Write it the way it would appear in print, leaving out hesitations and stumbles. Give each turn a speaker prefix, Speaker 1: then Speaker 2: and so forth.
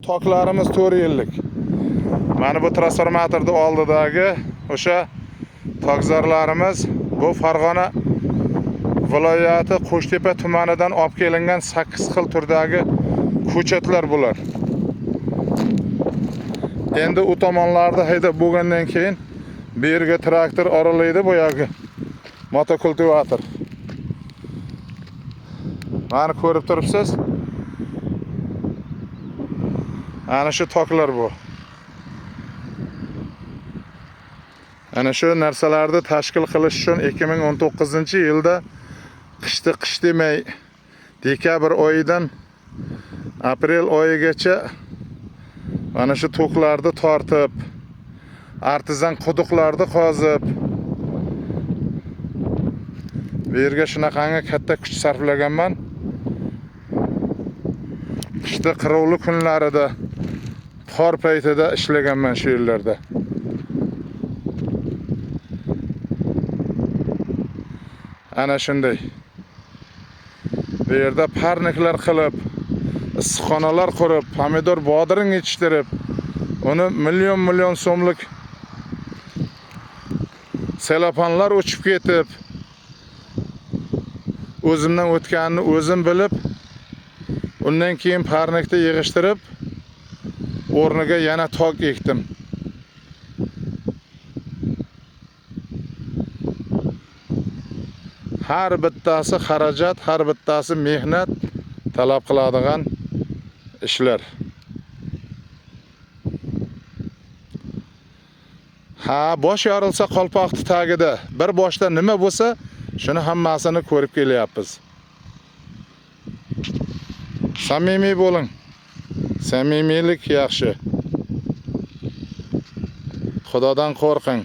Speaker 1: toklarimiz 4 yillik. Mana bu transformatorning oldidagi o'sha tokzorlarimiz bu Farg'ona viloyati Qo'shtepa tumanidan olib kelingan 8 xil turdagi ko'chatlar bular. Endi u tomonlarda haydab bo'lgandan keyin bu yerga traktor oralaydi, bu yoqqa motokultivator. Mana ko'rib turibsiz. Ana shu toklar bu. Ana shu narsalarni tashkil qilish uchun 2019-yilda qish demay dekabr oyidan aprel oyigacha ana shu toklarni tortib, artizan quduqlarni qozib, bu yerga shunaqangi katta kuch sarflaganman. Qishda qirovli kunlarida, qor paytida ishlaganman shu yerlarda. Ana shunday. Bu yerda parniklar qilib, issiqxonalar qurib, pomidor bodring yetishtirib, uni million so'mlik selofanlar uchib ketib, o'zimdan o'tganini o'zim bilib, undan keyin parnikni yig'ishtirib, o'rniga yana tok ekdim. Har bittasi xarajat, har bittasi mehnat talab qiladigan ishlar. Bosh yorilsa qalpoqni tagida bir boshda nima bo'lsa, shuni hammasini ko'rib kelyapmiz. Samimiy bo'ling. Samimiylik yaxshi. Xudodan qo'rqing.